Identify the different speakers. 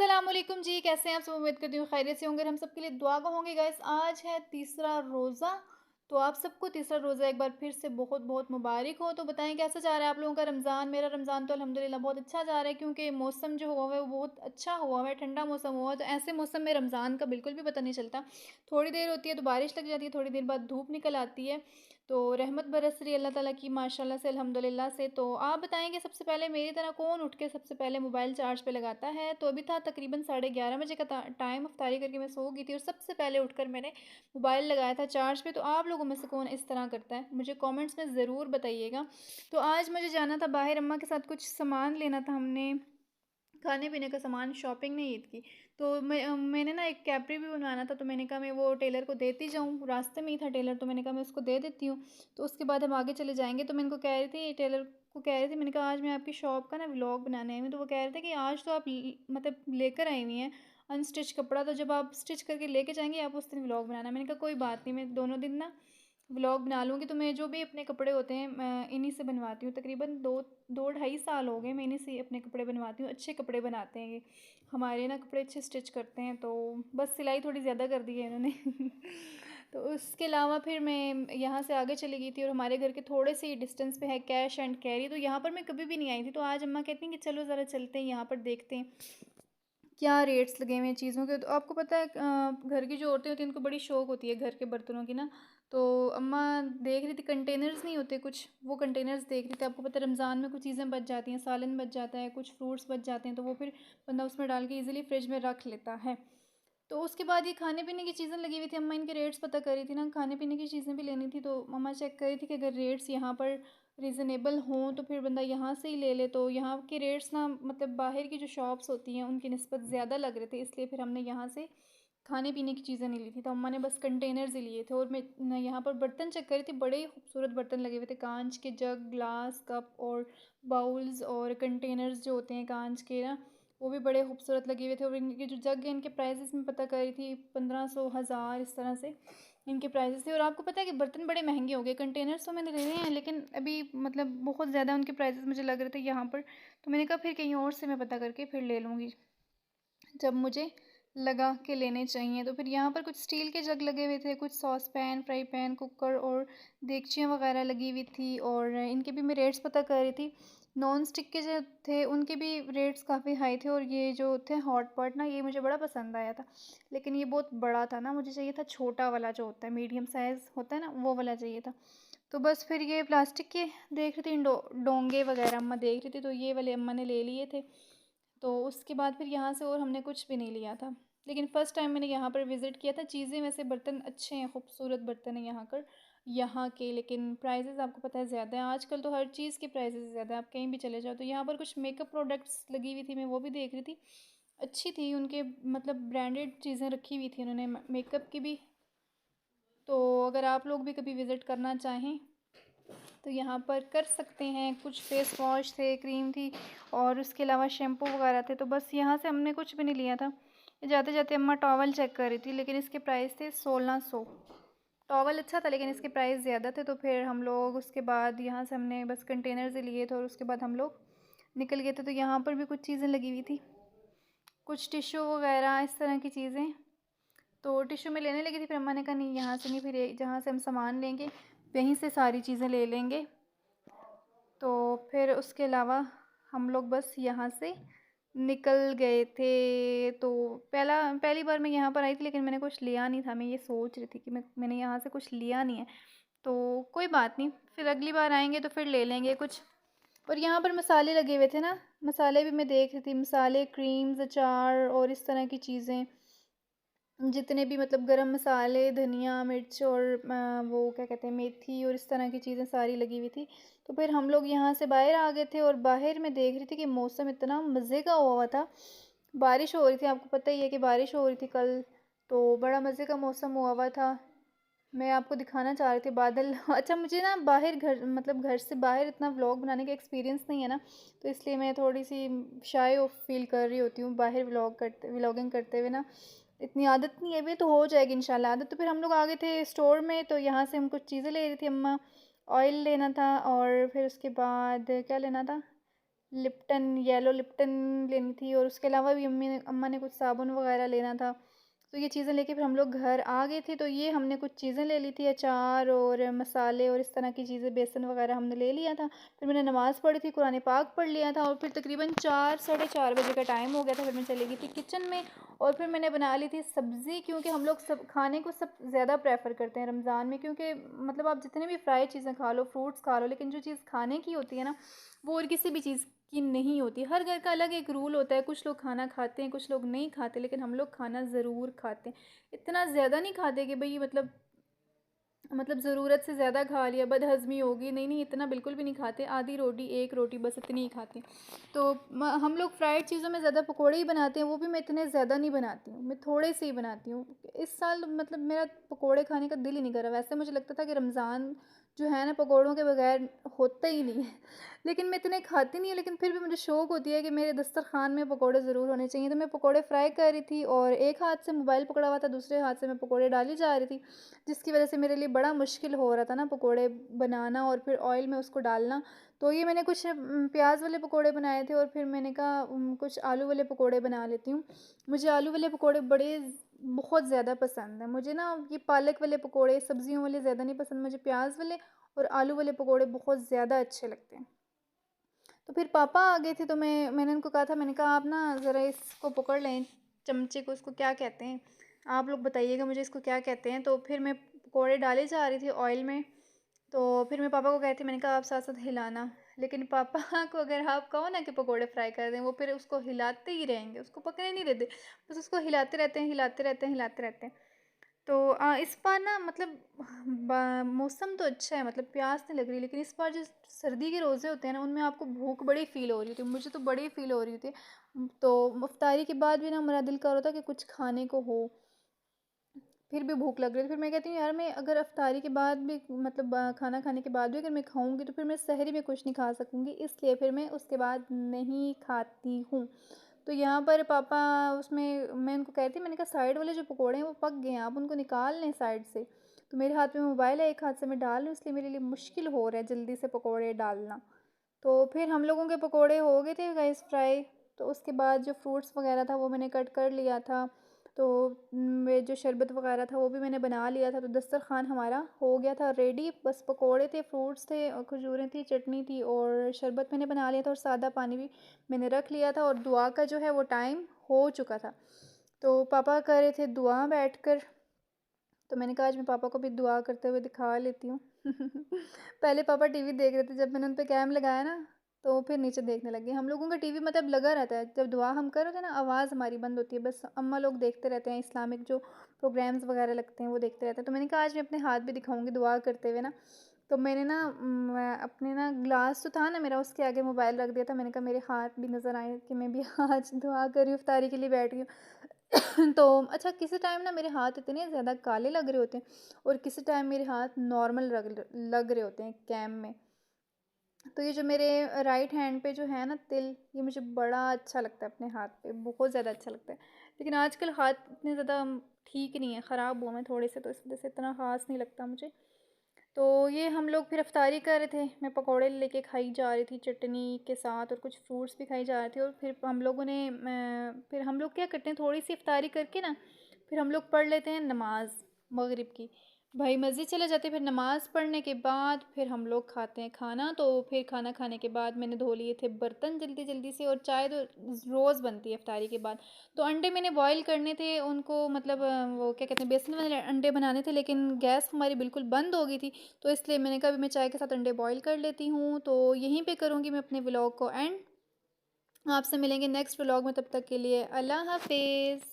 Speaker 1: अस्सलाम वालेकुम जी, कैसे हैं आप सब? उम्मीद करती हूँ खैरियत से होंगे। हम सबके लिए दुआ का होंगे गाइस। आज है तीसरा रोज़ा, तो आप सबको तीसरा रोज़ा एक बार फिर से बहुत बहुत मुबारक हो। तो बताएं कैसा जा रहा है आप लोगों का रमज़ान? मेरा रमज़ान तो अल्हम्दुलिल्लाह बहुत अच्छा जा रहा है, क्योंकि मौसम जो हुआ हुआ है वो बहुत अच्छा हुआ हुआ है, ठंडा मौसम हुआ है। तो ऐसे मौसम में रमज़ान का बिल्कुल भी पता नहीं चलता। थोड़ी देर होती है तो बारिश लग जाती है, थोड़ी देर बाद धूप निकल आती है, तो रहमत बरस रही है अल्लाह ताला की माशाल्लाह से, अल्हम्दुलिल्लाह से। तो आप बताएँगे सबसे पहले मेरी तरह कौन उठ के सबसे पहले मोबाइल चार्ज पे लगाता है? तो अभी था तकरीबन 11:30 बजे का टाइम, इफ्तारी करके मैं सो गई थी और सबसे पहले उठकर मैंने मोबाइल लगाया था चार्ज पे। तो आप लोगों में से कौन इस तरह करता है? मुझे कमेंट्स में ज़रूर बताइएगा। तो आज मुझे जाना था बाहर, अम्मा के साथ कुछ सामान लेना था, हमने खाने पीने का सामान, शॉपिंग नहीं ईद की। तो मैंने ना एक कैपरी भी बनवाना था, तो मैंने कहा मैं वो टेलर को देती जाऊँ, रास्ते में ही था टेलर, तो मैंने कहा मैं उसको दे देती हूँ। तो उसके बाद हम आगे चले जाएँगे। तो मैं इनको कह रही थी, टेलर को कह रही थी, मैंने कहा आज मैं आपकी शॉप का ना व्लॉग बनाने आई हूँ। तो वो कह रहे थे कि आज तो आप मतलब लेकर आई हुई हैं अनस्टिच कपड़ा, तो जब आप स्टिच करके लेके जाएँगे आप उस दिन व्लॉग बनाना। मैंने कहा कोई बात नहीं, मैं दोनों दिन ना व्लॉग बना लूँगी। तो मैं जो भी अपने कपड़े होते हैं मैं इन्हीं से बनवाती हूँ। तकरीबन दो ढाई साल हो गए मैं इन्हीं से अपने कपड़े बनवाती हूँ। अच्छे कपड़े बनाते हैं ये, हमारे ना कपड़े अच्छे स्टिच करते हैं। तो बस सिलाई थोड़ी ज़्यादा कर दी है इन्होंने तो उसके अलावा फिर मैं यहाँ से आगे चली गई थी, और हमारे घर के थोड़े से ही डिस्टेंस पे है कैश एंड कैरी। तो यहाँ पर मैं कभी भी नहीं आई थी, तो आज अम्मा कहती हैं कि चलो ज़रा चलते हैं यहाँ पर, देखते हैं क्या रेट्स लगे हुए हैं चीज़ों के। तो आपको पता है घर की जो औरतें होती हैं उनको बड़ी शौक होती है घर के बर्तनों की ना। तो अम्मा देख रही थी, कंटेनर्स नहीं होते कुछ, वो कंटेनर्स देख रही थी। आपको पता है रमज़ान में कुछ चीज़ें बच जाती हैं, सालन बच जाता है, कुछ फ्रूट्स बच जाते हैं, तो वो फिर बंदा उसमें डाल के ईज़िली फ्रिज में रख लेता है। तो उसके बाद ये खाने पीने की चीज़ें लगी हुई थी, अम्मा इनके रेट्स पता कर रही थी ना, खाने पीने की चीज़ें भी लेनी थी। तो मम्मा चेक कर रही थी कि अगर रेट्स यहाँ पर रीज़नेबल हों तो फिर बंदा यहाँ से ही ले ले। तो यहाँ के रेट्स ना मतलब बाहर की जो शॉप्स होती हैं उनकी निस्बत ज़्यादा लग रहे थे, इसलिए फिर हमने यहाँ से खाने पीने की चीज़ें नहीं ली थी। तो अम्मा ने बस कंटेनर्स ही लिए थे। और मैं यहाँ पर बर्तन चेक कर रही थी, बड़े खूबसूरत बर्तन लगे हुए थे, कांच के जग, ग्लास, कप और बाउल्स और कंटेनर्स जो होते हैं कांच के ना, वो भी बड़े खूबसूरत लगे हुए थे। और इनके जो जग हैं इनके प्राइसेस में पता कर रही थी, 1500 हज़ार इस तरह से इनके प्राइसेस थे। और आपको पता है कि बर्तन बड़े महंगे हो गए। कंटेनर्स तो मैंने ले लिए हैं, लेकिन अभी मतलब बहुत ज़्यादा उनके प्राइसेस मुझे लग रहे थे यहाँ पर। तो मैंने कहा फिर कहीं और से मैं पता करके फिर ले लूँगी जब मुझे लगा के लेने चाहिए। तो फिर यहाँ पर कुछ स्टील के जग लगे हुए थे, कुछ sauce pan, fry pan, cooker और देगचियाँ वगैरह लगी हुई थी। और इनके भी मैं रेट्स पता कर रही थी। नॉन स्टिक के जो थे उनके भी रेट्स काफ़ी हाई थे। और ये जो थे हॉट पॉट ना, ये मुझे बड़ा पसंद आया था, लेकिन ये बहुत बड़ा था ना, मुझे चाहिए था छोटा वाला जो होता है, मीडियम साइज़ होता है ना, वो वाला चाहिए था। तो बस फिर ये प्लास्टिक के देख रही थी, डोंगे वगैरह अम्मा देख रही थी, तो ये वाले अम्मा ने ले लिए थे। तो उसके बाद फिर यहाँ से और हमने कुछ भी नहीं लिया था। लेकिन फ़र्स्ट टाइम मैंने यहाँ पर विज़िट किया था। चीज़ें वैसे बर्तन अच्छे हैं, खूबसूरत बर्तन हैं यहाँ के, लेकिन प्राइसेस आपको पता है ज़्यादा हैं। आजकल तो हर चीज़ के प्राइसेस ज़्यादा हैं, आप कहीं भी चले जाओ। तो यहाँ पर कुछ मेकअप प्रोडक्ट्स लगी हुई थी, मैं वो भी देख रही थी, अच्छी थी। उनके मतलब ब्रांडेड चीज़ें रखी हुई थी उन्होंने, मेकअप की भी। तो अगर आप लोग भी कभी विज़िट करना चाहें तो यहाँ पर कर सकते हैं। कुछ फेस वॉश थे, क्रीम थी, और उसके अलावा शैम्पू वगैरह थे। तो बस यहाँ से हमने कुछ भी नहीं लिया था। जाते जाते अम्मा टॉवल चेक कर रही थी, लेकिन इसके प्राइस थे 1600। टॉवल अच्छा था लेकिन इसके प्राइस ज़्यादा थे। तो फिर हम लोग उसके बाद यहाँ से हमने बस कंटेनर से लिए थे, और उसके बाद हम लोग निकल गए थे। तो यहाँ पर भी कुछ चीज़ें लगी हुई थी, कुछ टिश्यू वगैरह इस तरह की चीज़ें। तो टिश्यू में लेने लगी थी, फिर अम्मा ने कहा नहीं यहाँ से नहीं, फिर जहाँ से हम सामान लेंगे वहीं से सारी चीज़ें ले लेंगे। तो फिर उसके अलावा हम लोग बस यहाँ से निकल गए थे। तो पहली बार मैं यहाँ पर आई थी, लेकिन मैंने कुछ लिया नहीं था। मैं ये सोच रही थी कि मैंने यहाँ से कुछ लिया नहीं है, तो कोई बात नहीं, फिर अगली बार आएंगे तो फिर ले लेंगे कुछ। और यहाँ पर मसाले लगे हुए थे ना, मसाले भी मैं देख रही थी, मसाले, क्रीम्स, अचार और इस तरह की चीज़ें, जितने भी मतलब गरम मसाले, धनिया, मिर्च और वो क्या कहते हैं, मेथी और इस तरह की चीज़ें सारी लगी हुई थी। तो फिर हम लोग यहाँ से बाहर आ गए थे, और बाहर मैं देख रही थी कि मौसम इतना मज़े का हुआ हुआ था। बारिश हो रही थी, आपको पता ही है कि बारिश हो रही थी कल, तो बड़ा मज़े का मौसम हुआ हुआ था। मैं आपको दिखाना चाह रही थी बादल अच्छा, मुझे ना बाहर घर मतलब घर से बाहर इतना व्लॉग बनाने का एक्सपीरियंस नहीं है ना, तो इसलिए मैं थोड़ी सी शाय ऑफ फील कर रही होती हूँ बाहर व्लॉगिंग करते हुए ना। इतनी आदत नहीं है, अभी तो हो जाएगी इंशाल्लाह आदत। तो फिर हम लोग आ गए थे स्टोर में, तो यहाँ से हम कुछ चीज़ें ले रही थी अम्मा। ऑयल लेना था, और फिर उसके बाद क्या लेना था, लिप्टन, येलो लिप्टन लेनी थी और उसके अलावा भी अम्मा ने कुछ साबुन वग़ैरह लेना था। तो ये चीज़ें लेके फिर हम लोग घर आ गए थे, तो ये हमने कुछ चीज़ें ले ली थी, अचार और मसाले और इस तरह की चीज़ें, बेसन वग़ैरह हमने ले लिया था। फिर मैंने नमाज़ पढ़ी थी, कुरान पाक पढ़ लिया था और फिर तकरीबन 4 साढ़े 4 बजे का टाइम हो गया था। फिर मैं चली गई थी किचन में और फिर मैंने बना ली थी सब्ज़ी, क्योंकि हम लोग सब खाने को सब ज़्यादा प्रेफ़र करते हैं रमज़ान में, क्योंकि मतलब आप जितनी भी फ्राई चीज़ें खा लो, फ्रूट्स खा लो, लेकिन जो चीज़ खाने की होती है ना, वो और किसी भी चीज़ की नहीं होती। हर घर का अलग एक रूल होता है, कुछ लोग खाना खाते हैं, कुछ लोग नहीं खाते, लेकिन हम लोग खाना ज़रूर खाते हैं। इतना ज़्यादा नहीं खाते कि भई मतलब ज़रूरत से ज़्यादा खा लिया, बदहज़मी होगी, नहीं, नहीं, इतना बिल्कुल भी नहीं खाते। आधी रोटी, 1 रोटी बस इतनी ही खाते हैं। तो हम लोग फ्राइड चीज़ों में ज़्यादा पकोड़े ही बनाते हैं, वो भी मैं इतने ज़्यादा नहीं बनाती हूँ, मैं थोड़े से ही बनाती हूँ। इस साल मतलब मेरा पकोड़े खाने का दिल ही नहीं कर रहा। वैसे मुझे लगता था कि रमज़ान जो है ना, पकोड़ों के बगैर होता ही नहीं है। लेकिन मैं इतने खाती नहीं हूँ, लेकिन फिर भी मुझे शौक होती है कि मेरे दस्तरख़्वान में पकोड़े ज़रूर होने चाहिए। तो मैं पकोड़े फ्राई कर रही थी और एक हाथ से मोबाइल पकड़ा हुआ था, दूसरे हाथ से मैं पकोड़े डाली जा रही थी, जिसकी वजह से मेरे लिए बड़ा मुश्किल हो रहा था ना पकोड़े बनाना और फिर ऑयल में उसको डालना। तो ये मैंने कुछ प्याज़ वाले पकोड़े बनाए थे और फिर मैंने कहा कुछ आलू वाले पकोड़े बना लेती हूँ। मुझे आलू वाले पकोड़े बहुत ज़्यादा पसंद हैं। मुझे ना ये पालक वाले पकोड़े, सब्जियों वाले ज़्यादा नहीं पसंद, मुझे प्याज़ वाले और आलू वाले पकोड़े बहुत ज़्यादा अच्छे लगते हैं। तो फिर पापा आ गए थे, तो मैंने उनको कहा था, मैंने कहा आप ना ज़रा इसको पकड़ लें, चमचे को, इसको क्या कहते हैं? आप लोग बताइएगा मुझे इसको क्या कहते हैं? तो फिर मैं पकौड़े डाले जा रही थी ऑयल में, तो फिर मैं पापा को कहती, मैंने कहा आप साथ-साथ हिलाना। लेकिन पापा को अगर आप कहो ना कि पकौड़े फ्राई कर दें, वो फिर उसको हिलाते ही रहेंगे, उसको पकने नहीं देते। बस उसको हिलाते रहते हैं, हिलाते रहते हैं, हिलाते रहते हैं। तो इस बार ना मतलब मौसम तो अच्छा है, मतलब प्यास नहीं लग रही, लेकिन इस बार जो सर्दी के रोज़े होते हैं ना, उनमें आपको भूख बड़ी फ़ील हो रही थी, मुझे तो बड़ी फ़ील हो रही थी। तो इफ्तारी के बाद भी ना मेरा दिल कर रहा था कि कुछ खाने को हो, फिर भी भूख लग रही थी। फिर मैं कहती हूँ यार, मैं अगर इफ्तारी के बाद भी मतलब खाना खाने के बाद भी अगर मैं खाऊंगी, तो फिर मैं सहरी में कुछ नहीं खा सकूंगी, इसलिए फिर मैं उसके बाद नहीं खाती हूँ। तो यहाँ पर पापा, उसमें मैं उनको कहती, मैंने कहा साइड वाले जो पकोड़े हैं वो पक गए हैं, आप उनको निकाल लें साइड से। तो मेरे हाथ में मोबाइल है, एक हाथ से मैं डाल रही हूँ, इसलिए मेरे लिए मुश्किल हो रहा है जल्दी से पकोड़े डालना। तो फिर हम लोगों के पकोड़े हो गए थे गाइस फ्राई। तो उसके बाद जो फ्रूट्स वगैरह था वो मैंने कट कर लिया था। तो मैं जो शरबत वगैरह था वो भी मैंने बना लिया था। तो दस्तरखान हमारा हो गया था रेडी, बस पकोड़े थे, फ्रूट्स थे और खजूरें थी, चटनी थी और शरबत मैंने बना लिया था और सादा पानी भी मैंने रख लिया था और दुआ का जो है वो टाइम हो चुका था। तो पापा कर रहे थे दुआ बैठकर, तो मैंने कहा आज मैं पापा को भी दुआ करते हुए दिखा लेती हूँ। पहले पापा टीवी देख रहे थे, जब मैंने उन पे कैम लगाया ना, तो फिर नीचे देखने लगे। हम लोगों का टीवी मतलब लगा रहता है, जब दुआ हम कर रहे थे ना, आवाज़ हमारी बंद होती है, बस अम्मा लोग देखते रहते हैं, इस्लामिक जो प्रोग्राम्स वगैरह लगते हैं वो देखते रहते हैं। तो मैंने कहा आज मैं अपने हाथ भी दिखाऊंगी दुआ करते हुए ना। तो मैंने ना अपने ना ग्लास जो था ना मेरा, उसके आगे मोबाइल रख दिया था। मैंने कहा मेरे हाथ भी नज़र आए कि मैं भी आज दुआ कर रही हूँ, इफ्तारी के लिए बैठ गई हूँ। तो अच्छा, किसी टाइम ना मेरे हाथ इतने ज़्यादा काले लग रहे होते हैं और किसी टाइम मेरे हाथ नॉर्मल लग रहे होते हैं कैम में। तो ये जो मेरे राइट हैंड पे जो है ना तिल, ये मुझे बड़ा अच्छा लगता है अपने हाथ पे, बहुत ज़्यादा अच्छा लगता है। लेकिन आजकल हाथ इतने ज़्यादा ठीक नहीं है, ख़राब हुआ मैं थोड़े से, तो इस वजह से इतना ख़ास नहीं लगता मुझे। तो ये हम लोग फिर इफ्तारी कर रहे थे, मैं पकोड़े लेके खाई जा रही थी चटनी के साथ और कुछ फ्रूट्स भी खाई जा रहे थे। और फिर हम लोगों ने फिर हम लोग क्या करते हैं, थोड़ी सी इफ्तारी करके ना फिर हम लोग पढ़ लेते हैं नमाज मगरिब की। भाई मस्जिद चले जाते हैं, फिर नमाज़ पढ़ने के बाद फिर हम लोग खाते हैं खाना। तो फिर खाना खाने के बाद मैंने धो लिए थे बर्तन जल्दी जल्दी से, और चाय तो रोज़ बनती है इफ्तारी के बाद। तो अंडे मैंने बॉईल करने थे उनको, मतलब वो क्या कहते हैं, बेसन वाले अंडे बनाने थे, लेकिन गैस हमारी बिल्कुल बंद हो गई थी। तो इसलिए मैंने कहा अभी मैं चाय के साथ अंडे बॉईल कर लेती हूँ। तो यहीं पे करूँगी मैं अपने व्लॉग को एंड। आपसे मिलेंगे नेक्स्ट व्लॉग में, तब तक के लिए अल्लाह हाफिज़।